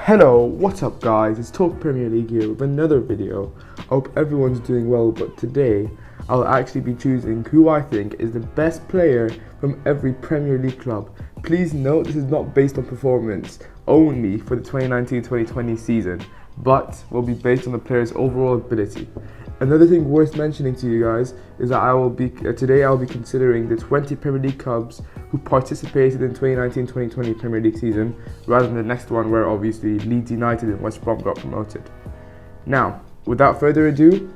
Hello, what's up guys? It's Talk Premier League here with another video. I hope everyone's doing well, but today I'll actually be choosing who I think is the best player from every Premier League club. Please note this is not based on performance only for the 2019-2020 season, but will be based on the player's overall ability. Another thing worth mentioning to you guys is that today I'll be considering the 20 Premier League clubs who participated in 2019-2020 Premier League season, rather than the next one where obviously Leeds United and West Brom got promoted. Now, without further ado,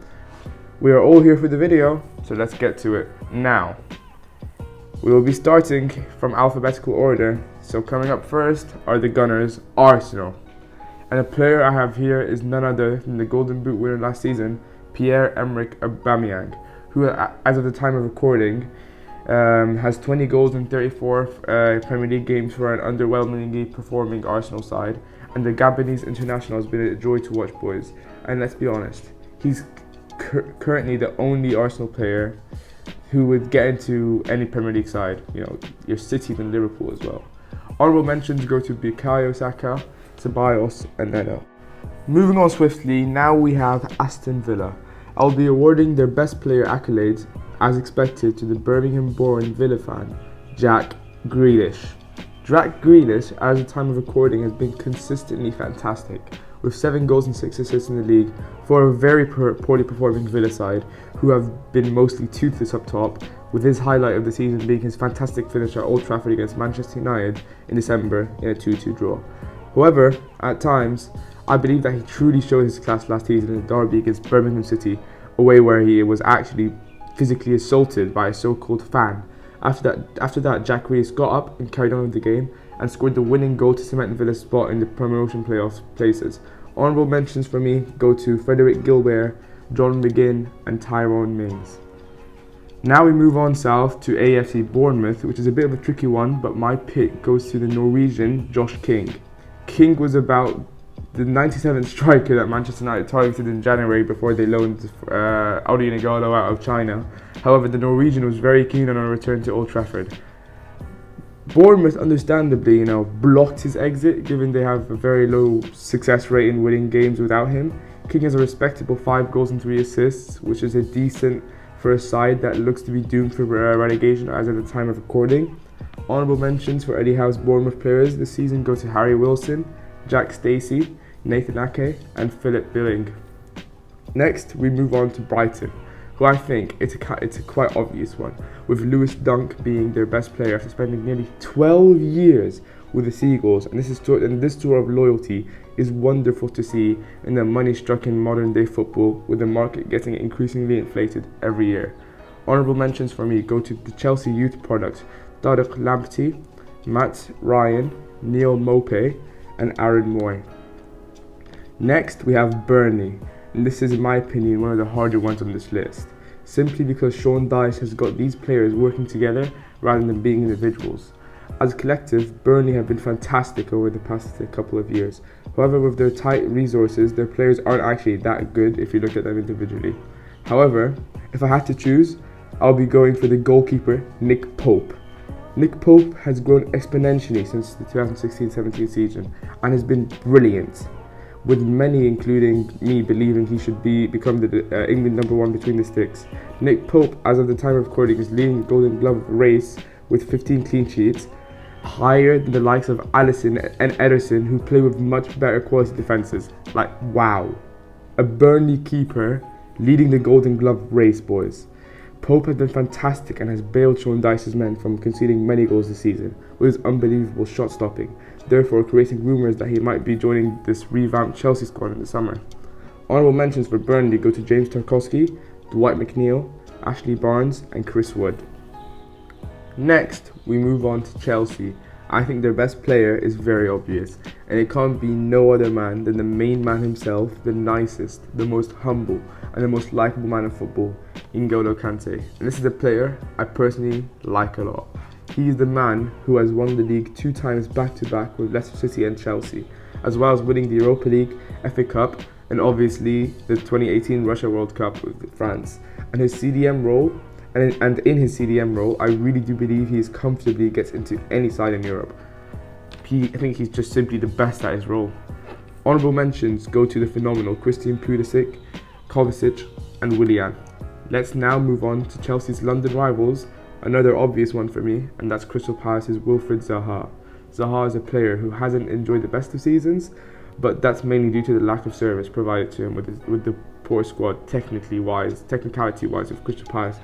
we are all here for the video, so let's get to it now. We will be starting from alphabetical order, so coming up first are the Gunners, Arsenal. And a player I have here is none other than the Golden Boot winner last season, Pierre-Emerick Aubameyang, who as of the time of recording has 20 goals in 34 Premier League games for an underwhelmingly performing Arsenal side, and the Gabonese international has been a joy to watch, boys. And let's be honest, he's currently the only Arsenal player who would get into any Premier League side, your City and Liverpool as well. Honourable mentions go to Bukayo Saka, Ceballos and Neto. Moving on swiftly, now we have Aston Villa. I'll be awarding their best player accolades, as expected, to the Birmingham-born Villa fan, Jack Grealish. Jack Grealish, at the time of recording, has been consistently fantastic, with 7 goals and 6 assists in the league for a very poorly performing Villa side, who have been mostly toothless up top, with his highlight of the season being his fantastic finish at Old Trafford against Manchester United in December in a 2-2 draw. However, at times, I believe that he truly showed his class last season in the derby against Birmingham City, away where he was actually physically assaulted by a so-called fan. After that, Jack Grealish got up and carried on with the game and scored the winning goal to cement Villa's spot in the promotion playoff places. Honourable mentions for me go to Frederick Gilbert, John McGinn and Tyrone Mings. Now we move on south to AFC Bournemouth, which is a bit of a tricky one, but my pick goes to the Norwegian Josh King. King was about the 97th striker that Manchester United targeted in January before they loaned Audi Nigalo out of China. However, the Norwegian was very keen on a return to Old Trafford. Bournemouth understandably, blocked his exit, given they have a very low success rate in winning games without him. King has a respectable 5 goals and 3 assists, which is a decent for a side that looks to be doomed for relegation as at the time of recording. Honourable mentions for Eddie Howe's Bournemouth players this season go to Harry Wilson, Jack Stacey, Nathan Ake and Philip Billing. Next, we move on to Brighton, who I think it's a quite obvious one, with Lewis Dunk being their best player after spending nearly 12 years with the Seagulls, and this tour of loyalty is wonderful to see in the money-struck modern day football, with the market getting increasingly inflated every year. Honourable mentions for me go to the Chelsea youth product, Tariq Lamptey, Matt Ryan, Neil Maupay and Aaron Moy. Next, we have Burnley, and this is, in my opinion, one of the harder ones on this list, simply because Sean Dyche has got these players working together rather than being individuals. As a collective, Burnley have been fantastic over the past couple of years. However, with their tight resources, their players aren't actually that good if you look at them individually. However, if I had to choose, I'll be going for the goalkeeper, Nick Pope. Nick Pope has grown exponentially since the 2016-17 season and has been brilliant, with many, including me, believing he should become the England #1 between the sticks. Nick Pope, as of the time of recording, is leading the Golden Glove race with 15 clean sheets, higher than the likes of Alisson and Ederson, who play with much better quality defences. Like, wow. A Burnley keeper leading the Golden Glove race, boys. Pope has been fantastic and has bailed Sean Dyche's men from conceding many goals this season with his unbelievable shot stopping, therefore creating rumours that he might be joining this revamped Chelsea squad in the summer. Honourable mentions for Burnley go to James Tarkowski, Dwight McNeil, Ashley Barnes and Chris Wood. Next, we move on to Chelsea. I think their best player is very obvious, and it can't be no other man than the main man himself, the nicest, the most humble and the most likeable man in football, N'Golo Kante. And this is a player I personally like a lot. He is the man who has won the league 2 times back-to-back with Leicester City and Chelsea, as well as winning the Europa League, FA Cup and obviously the 2018 Russia World Cup with France. And his CDM role And in his CDM role, I really do believe he comfortably gets into any side in Europe. I think he's just simply the best at his role. Honourable mentions go to the phenomenal Christian Pulisic, Kovacic and Willian. Let's now move on to Chelsea's London rivals, another obvious one for me, and that's Crystal Palace's Wilfried Zaha. Zaha is a player who hasn't enjoyed the best of seasons, but that's mainly due to the lack of service provided to him with the poor squad technicality wise of Crystal Palace.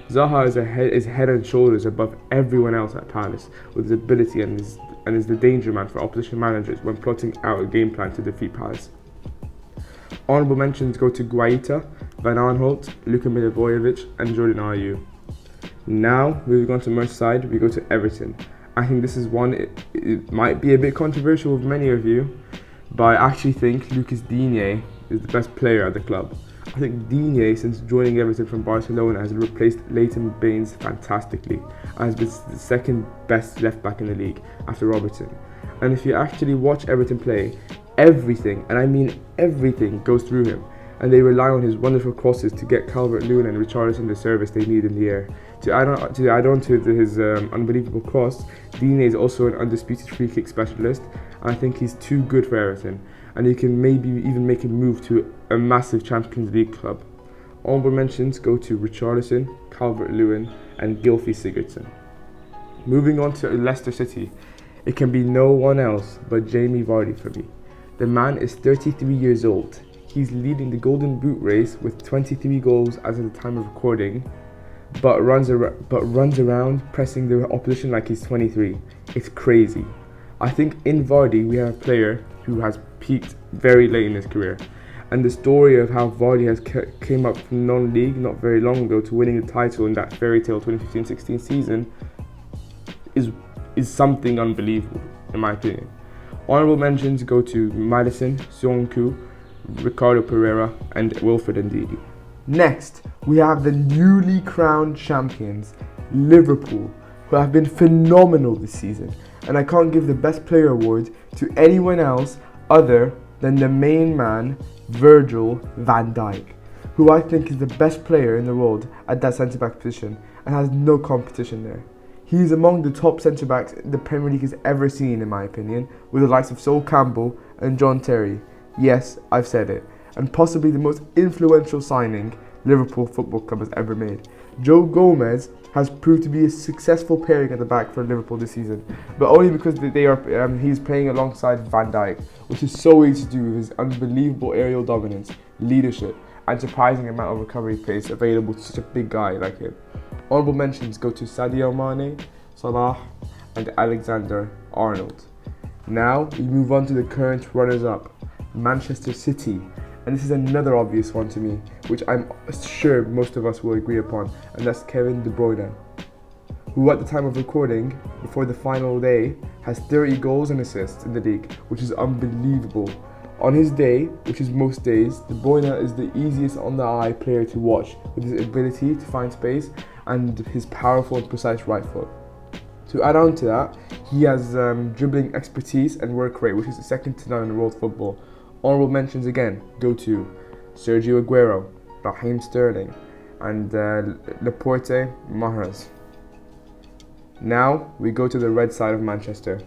Zaha is head and shoulders above everyone else at Palace with his ability and is the danger man for opposition managers when plotting out a game plan to defeat Palace. Honourable mentions go to Guaita, Van Aanholt, Luka Milivojevic and Jordan Ayew. Now, moving on to Merseyside, we go to Everton. I think this is one, it might be a bit controversial with many of you, but I actually think Lucas Digne is the best player at the club. I think Digne, since joining Everton from Barcelona, has replaced Leighton Baines fantastically and has been the second best left back in the league after Robertson. And if you actually watch Everton play, everything, and I mean everything, goes through him, and they rely on his wonderful crosses to get Calvert-Lewin and Richarlison the service they need in the air. To add on to his unbelievable cross, Digne is also an undisputed free kick specialist, and I think he's too good for Everton, and he can maybe even make a move to a massive Champions League club. Honourable mentions go to Richarlison, Calvert-Lewin and Gylfi Sigurdsson. Moving on to Leicester City, it can be no one else but Jamie Vardy for me. The man is 33 years old. He's leading the Golden Boot race with 23 goals as of the time of recording, but runs around pressing the opposition like he's 23. It's crazy. I think in Vardy we have a player who has peaked very late in his career, and the story of how Vardy has came up from non-league not very long ago to winning the title in that fairy tale 2015-16 season is something unbelievable in my opinion. Honourable mentions go to Maddison, Sonku, Ricardo Pereira and Wilfred Ndidi. Next, we have the newly crowned champions, Liverpool, who have been phenomenal this season, and I can't give the best player award to anyone else other than the main man, Virgil van Dijk, who I think is the best player in the world at that centre-back position and has no competition there. He's among the top centre-backs the Premier League has ever seen in my opinion, with the likes of Sol Campbell and John Terry. Yes, I've said it, and possibly the most influential signing Liverpool Football Club has ever made. Joe Gomez has proved to be a successful pairing at the back for Liverpool this season, but only because he's playing alongside Van Dijk, which is so easy to do with his unbelievable aerial dominance, leadership, and surprising amount of recovery pace available to such a big guy like him. Honourable mentions go to Sadio Mane, Salah, and Alexander-Arnold. Now we move on to the current runners-up, Manchester City, and this is another obvious one to me, which I'm sure most of us will agree upon, and that's Kevin De Bruyne, who at the time of recording, before the final day, has 30 goals and assists in the league, which is unbelievable. On his day, which is most days, De Bruyne is the easiest on the eye player to watch with his ability to find space and his powerful and precise right foot. To add on to that, he has dribbling expertise and work rate, which is second to none in world football. Honourable mentions again go to Sergio Aguero, Raheem Sterling and Laporte Mahrez. Now we go to the red side of Manchester,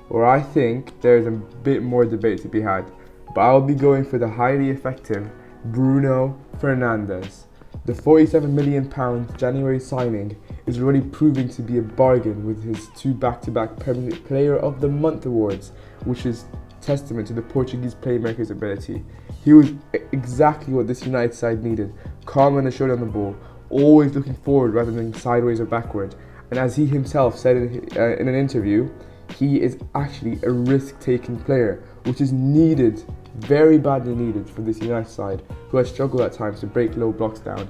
where I think there's a bit more debate to be had, but I'll be going for the highly effective Bruno Fernandes. The £47 million January signing is already proving to be a bargain with his 2 back-to-back Player of the Month awards, which is testament to the Portuguese playmaker's ability. He was exactly what this United side needed, calm and assured on the ball, always looking forward rather than sideways or backward. And as he himself said in an interview, he is actually a risk-taking player, which is needed, very badly needed for this United side, who has struggled at times to break low blocks down.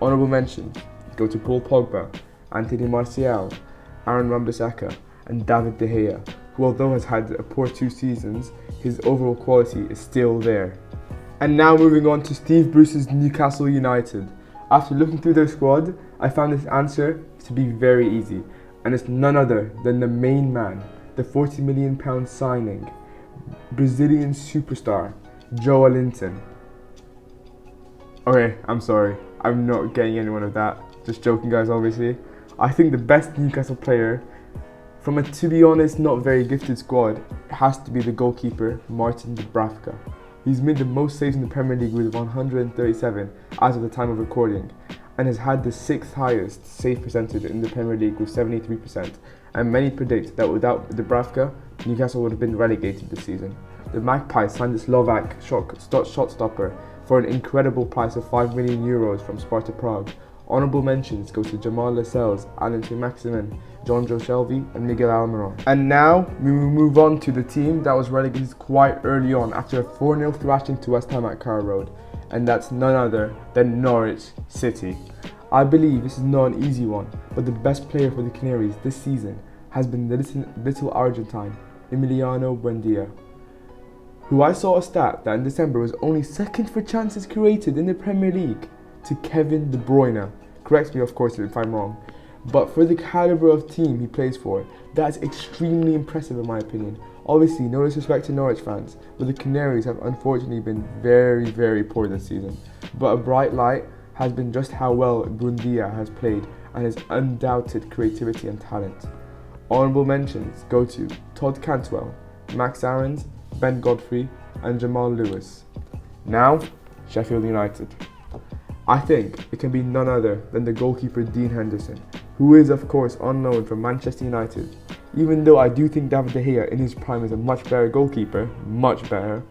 Honourable mention go to Paul Pogba, Anthony Martial, Aaron Wan-Bissaka and David De Gea, who although has had a poor 2 seasons, his overall quality is still there. And now moving on to Steve Bruce's Newcastle United. After looking through their squad, I found this answer to be very easy, and it's none other than the main man, the £40 million signing, Brazilian superstar, Joelinton. Okay, I'm sorry, I'm not getting anyone of that. Just joking guys, obviously. I think the best Newcastle player From a, to be honest, not very gifted squad, it has to be the goalkeeper, Martin Dubravka. He's made the most saves in the Premier League with 137 as of the time of recording, and has had the 6th highest save percentage in the Premier League with 73%, and many predict that without Dubravka, Newcastle would have been relegated this season. The Magpies signed the Slovak shot stopper for an incredible price of €5 million from Sparta Prague. Honourable mentions go to Jamal Lascelles, Alan Maximin, John Joe Shelby and Miguel Almiron. And now we will move on to the team that was relegated quite early on after a 4-0 thrashing to West Ham at Carrow Road, and that's none other than Norwich City. I believe this is not an easy one, but the best player for the Canaries this season has been the little Argentine, Emiliano Buendia, who I saw a stat that in December was only second for chances created in the Premier League to Kevin De Bruyne. Correct me of course if I'm wrong, but for the calibre of team he plays for, that's extremely impressive in my opinion. Obviously, no disrespect to Norwich fans, but the Canaries have unfortunately been very, very poor this season. But a bright light has been just how well Buendia has played and his undoubted creativity and talent. Honourable mentions go to Todd Cantwell, Max Aarons, Ben Godfrey and Jamal Lewis. Now, Sheffield United. I think it can be none other than the goalkeeper Dean Henderson, who is of course on loan from Manchester United. Even though I do think David De Gea in his prime is a much better goalkeeper, much better,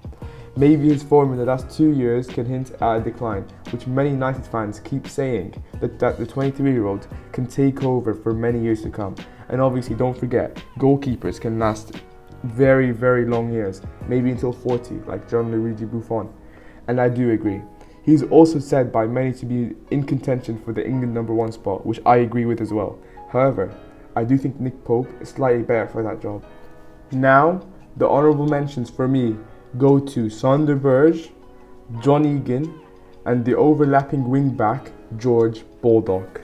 maybe his form in the last 2 years can hint at a decline, which many United fans keep saying that the 23-year-old can take over for many years to come. And obviously don't forget, goalkeepers can last very, very long years, maybe until 40, like Gianluigi Buffon. And I do agree. He's also said by many to be in contention for the England #1 spot, which I agree with as well. However, I do think Nick Pope is slightly better for that job. Now, the honourable mentions for me go to Sander Berge, John Egan, and the overlapping wing-back, George Baldock.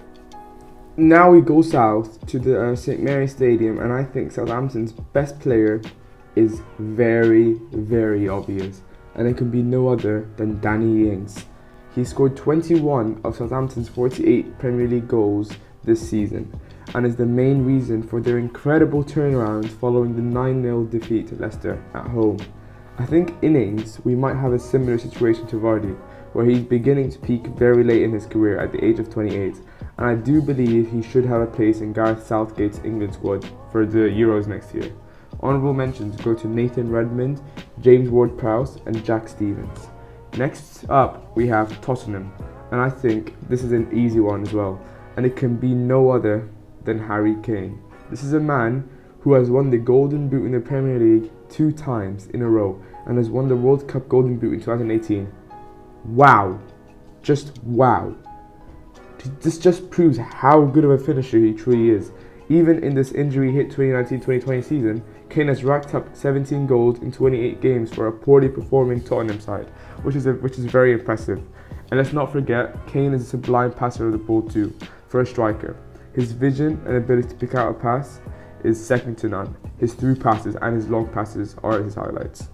Now we go south to the St Mary's Stadium, and I think Southampton's best player is very, very obvious, and it can be no other than Danny Ings. He scored 21 of Southampton's 48 Premier League goals this season, and is the main reason for their incredible turnaround following the 9-0 defeat to Leicester at home. I think in Ings we might have a similar situation to Vardy, where he's beginning to peak very late in his career at the age of 28, and I do believe he should have a place in Gareth Southgate's England squad for the Euros next year. Honourable mentions go to Nathan Redmond, James Ward-Prowse and Jack Stevens. Next up we have Tottenham, and I think this is an easy one as well, and it can be no other than Harry Kane. This is a man who has won the Golden Boot in the Premier League 2 times in a row and has won the World Cup Golden Boot in 2018. Wow, just wow. This just proves how good of a finisher he truly is. Even in this injury-hit 2019-2020 season, Kane has racked up 17 goals in 28 games for a poorly performing Tottenham side, which is very impressive. And let's not forget, Kane is a sublime passer of the ball too, for a striker. His vision and ability to pick out a pass is second to none. His through passes and his long passes are his highlights.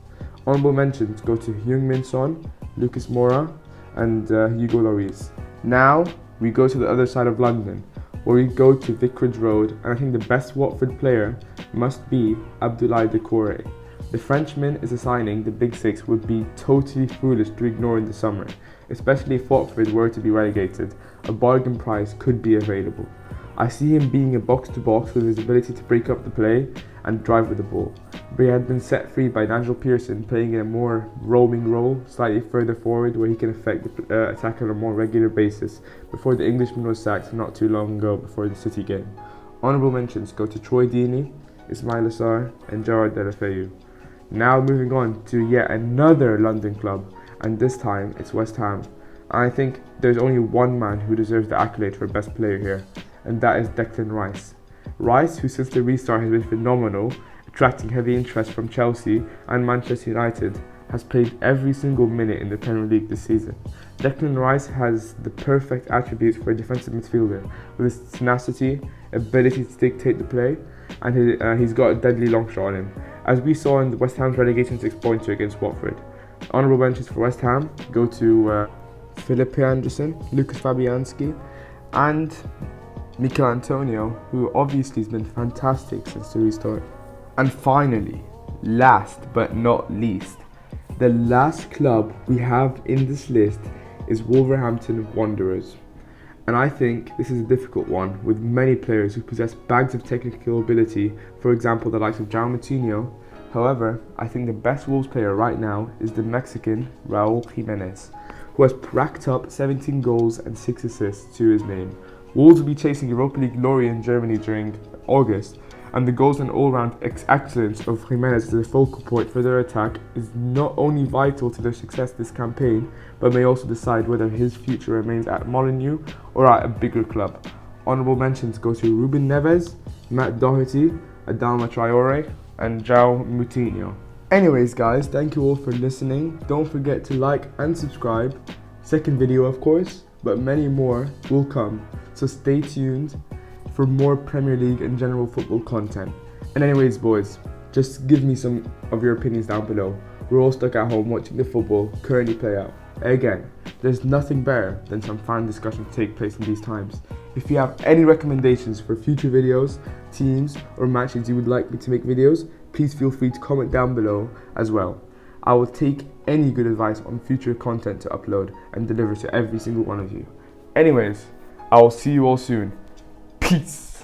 Honourable mentions go to Heung-min Son, Lucas Moura and Hugo Lloris. Now we go to the other side of London, where we go to Vicarage Road, and I think the best Watford player must be Abdoulaye Doucouré. The Frenchman is a signing the Big Six would be totally foolish to ignore in the summer, especially if Watford were to be relegated. A bargain price could be available. I see him being a box-to-box with his ability to break up the play and drive with the ball, but he had been set free by Nigel Pearson, playing in a more roaming role slightly further forward where he can affect the attack on a more regular basis before the Englishman was sacked not too long ago before the City game. Honourable mentions go to Troy Deeney, Ismail Assar and Gerard Deulofeu. Now moving on to yet another London club, and this time it's West Ham. I think there's only one man who deserves the accolade for best player here, and that is Declan Rice. Rice, who since the restart has been phenomenal, attracting heavy interest from Chelsea and Manchester United, has played every single minute in the Premier League this season. Declan Rice has the perfect attributes for a defensive midfielder, with his tenacity, ability to dictate the play, and he's got a deadly long shot on him, as we saw in West Ham's relegation 6-pointer against Watford. Honourable mentions for West Ham go to Felipe Anderson, Lucas Fabianski, and Mikel Antonio, who obviously has been fantastic since the restart. And finally, last but not least, the last club we have in this list is Wolverhampton Wanderers. And I think this is a difficult one, with many players who possess bags of technical ability, for example the likes of Joelinton. However, I think the best Wolves player right now is the Mexican Raúl Jiménez, who has racked up 17 goals and 6 assists to his name. Wolves will be chasing Europa League glory in Germany during August, and the goals and all-round excellence of Jiménez as a focal point for their attack is not only vital to their success this campaign, but may also decide whether his future remains at Molineux or at a bigger club. Honourable mentions go to Ruben Neves, Matt Doherty, Adama Traore, and João Moutinho. Anyways guys, thank you all for listening. Don't forget to like and subscribe. Second video of course, but many more will come. So stay tuned for more Premier League and general football content. And anyways boys, just give me some of your opinions down below. We're all stuck at home watching the football currently play out. Again, there's nothing better than some fan discussion to take place in these times. If you have any recommendations for future videos, teams or matches you would like me to make videos, please feel free to comment down below as well. I will take any good advice on future content to upload and deliver to every single one of you. Anyways, I will see you all soon. Peace.